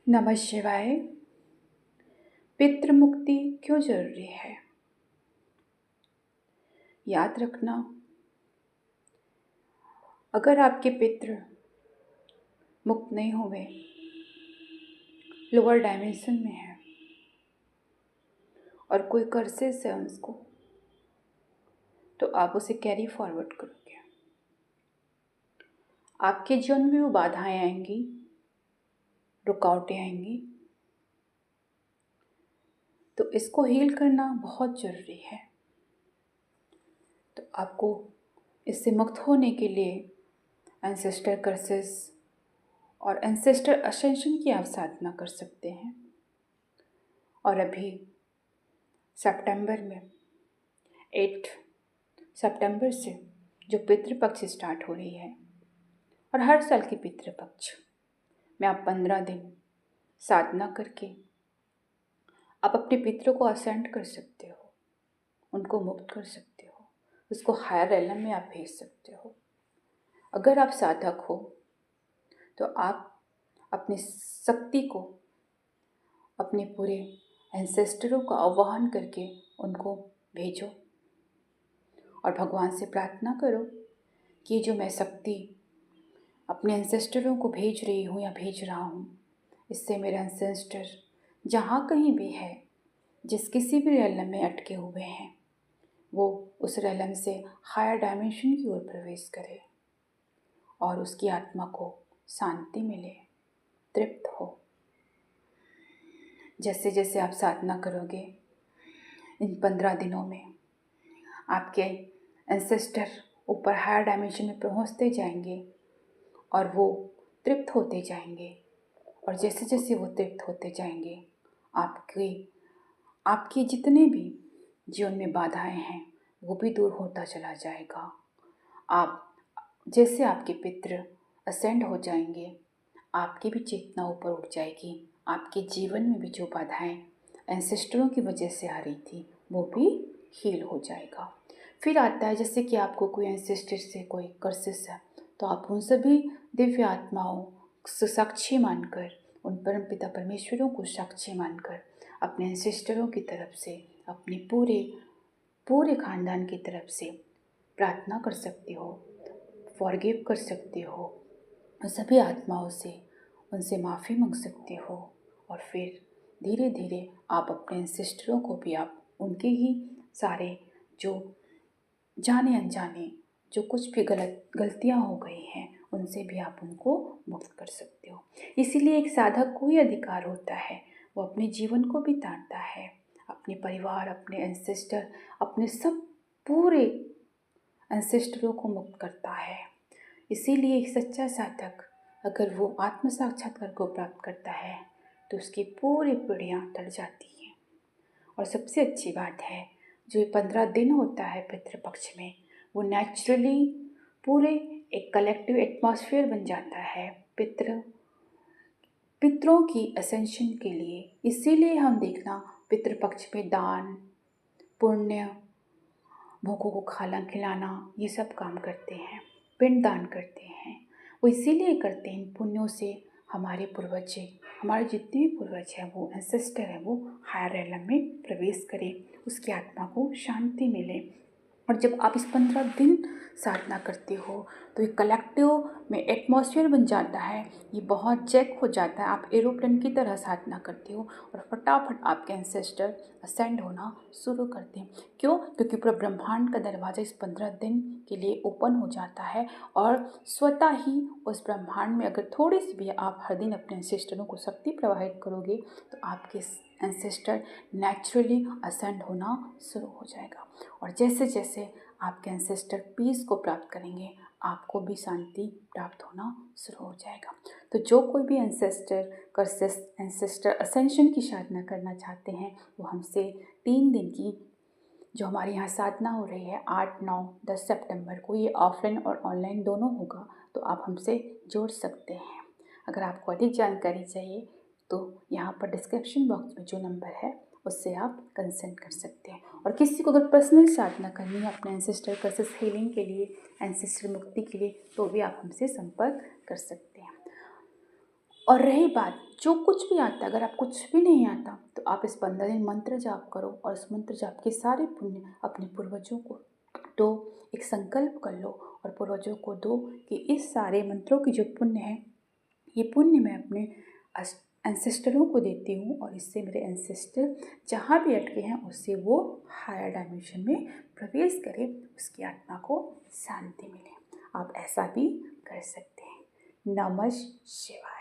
नमः शिवाय। पितृ मुक्ति क्यों जरूरी है? याद रखना, अगर आपके पितृ मुक्त नहीं हुए, लोअर डायमेंशन में है और कोई कर्सेस है उसको, तो आप उसे कैरी फॉरवर्ड करोगे। आपके जीवन में वो बाधाएं आएंगी, रुकावटें आएंगी, तो इसको हील करना बहुत जरूरी है। तो आपको इससे मुक्त होने के लिए एंसेस्टर कर्सेस और एंसेस्टर असेंशन की आप साधना कर सकते हैं। और अभी सितंबर में 8 सितंबर से जो पितृपक्ष स्टार्ट हो रही है, और हर साल की पितृपक्ष में आप 15 दिन साधना करके आप अपने पितरों को असेंड कर सकते हो, उनको मुक्त कर सकते हो, उसको हायर रेलम में आप भेज सकते हो। अगर आप साधक हो तो आप अपनी शक्ति को, अपने पूरे एंसेस्टरों का आह्वान करके उनको भेजो और भगवान से प्रार्थना करो कि जो मैं शक्ति अपने एंसेस्टरों को भेज रही हूँ या भेज रहा हूँ, इससे मेरे एंसेस्टर जहाँ कहीं भी है, जिस किसी भी रेलम में अटके हुए हैं, वो उस रेलम से हायर डायमेंशन की ओर प्रवेश करे और उसकी आत्मा को शांति मिले, तृप्त हो। जैसे जैसे आप साधना करोगे, इन 15 दिनों में आपके एंसेस्टर ऊपर हायर डायमेंशन में पहुँचते जाएंगे और वो तृप्त होते जाएंगे। और जैसे जैसे वो तृप्त होते जाएंगे, आपकी जितने भी जीवन में बाधाएं हैं वो भी दूर होता चला जाएगा। आप जैसे आपके पितृ असेंड हो जाएंगे, आपकी भी चेतना ऊपर उठ जाएगी। आपके जीवन में भी जो बाधाएं एंसेस्टरों की वजह से आ रही थी वो भी हील हो जाएगा। फिर आता है जैसे कि आपको कोई एंसेस्टर से कोई कर्सेस है, तो आप उन सभी दिव्य आत्माओं को साक्षी मानकर, उन परम पिता परमेश्वरों को साक्षी मानकर अपने एंसेस्टरों की तरफ से, अपने पूरे खानदान की तरफ से प्रार्थना कर सकते हो, फॉरगिव कर सकते हो, और सभी आत्माओं से उनसे माफ़ी मांग सकते हो। और फिर धीरे धीरे आप अपने एंसेस्टरों को भी, आप उनके ही सारे जो जाने अनजाने जो कुछ भी गलतियाँ हो गई हैं, उनसे भी आप उनको मुक्त कर सकते हो। इसीलिए एक साधक को ही अधिकार होता है, वो अपने जीवन को भी तारता है, अपने परिवार, अपने एंसेस्टर, अपने सब पूरे एंसेस्टरों को मुक्त करता है। इसीलिए एक सच्चा साधक अगर वो आत्म साक्षात्कार को प्राप्त करता है तो उसकी पूरी पीढ़ियाँ टर जाती हैं। और सबसे अच्छी बात है, जो 15 दिन होता है पितृपक्ष में, वो नेचुरली पूरे एक कलेक्टिव एटमॉस्फेयर बन जाता है पितरों की असेंशन के लिए। इसीलिए हम देखना पितृपक्ष में दान, पुण्य, भूखों को खाना खिलाना, ये सब काम करते हैं, पिंड दान करते हैं। वो इसीलिए करते हैं, इन पुण्यों से हमारे पूर्वज, हमारे जितने भी पूर्वज हैं, वो एंसेस्टर हैं, वो हायर रेलम में प्रवेश करें, उसकी आत्मा को शांति मिले। और जब आप इस 15 दिन साधना करते हो तो ये कलेक्टिव में एटमॉस्फेयर बन जाता है, ये बहुत चेक हो जाता है। आप एरोप्लेन की तरह साधना करते हो और फटाफट आपके एंसेस्टर असेंड होना शुरू करते हैं। क्यों? क्योंकि पूरा ब्रह्मांड का दरवाज़ा इस 15 दिन के लिए ओपन हो जाता है और स्वतः ही उस ब्रह्मांड में अगर थोड़ी सी भी आप हर दिन अपने एंसेस्टरों को शक्ति प्रवाहित करोगे तो आपके एंसेस्टर नेचुरली असेंड होना शुरू हो जाएगा। और जैसे जैसे आपके एंसेस्टर पीस को प्राप्त करेंगे, आपको भी शांति प्राप्त होना शुरू हो जाएगा। तो जो कोई भी एंसेस्टर असेंशन की साधना करना चाहते हैं, वो हमसे 3 दिन की जो हमारे यहाँ साधना हो रही है 8, 9, 10 सितंबर को, ये ऑफलाइन और ऑनलाइन दोनों होगा, तो आप हमसे जुड़ सकते हैं। अगर आपको अधिक जानकारी चाहिए तो यहाँ पर डिस्क्रिप्शन बॉक्स में जो नंबर है उससे आप कंसल्ट कर सकते हैं। और किसी को अगर पर्सनल साधना करनी है अपने एंसेस्टर कर्सेस हीलिंग के लिए, एंसेस्टर मुक्ति के लिए, तो भी आप हमसे संपर्क कर सकते हैं। और रही बात जो कुछ भी आता है, अगर आप कुछ भी नहीं आता तो आप इस 15 दिन मंत्र जाप करो और इस मंत्र जाप के सारे पुण्य अपने पूर्वजों को दो। एक संकल्प कर लो और पूर्वजों को दो कि इस सारे मंत्रों की जो पुण्य है, ये पुण्य मैं अपने एंसेस्टरों को देती हूँ और इससे मेरे एंसेस्टर जहाँ भी अटके हैं उससे वो हायर डायमेंशन में प्रवेश करें, उसकी आत्मा को शांति मिले। आप ऐसा भी कर सकते हैं। नमः शिवाय।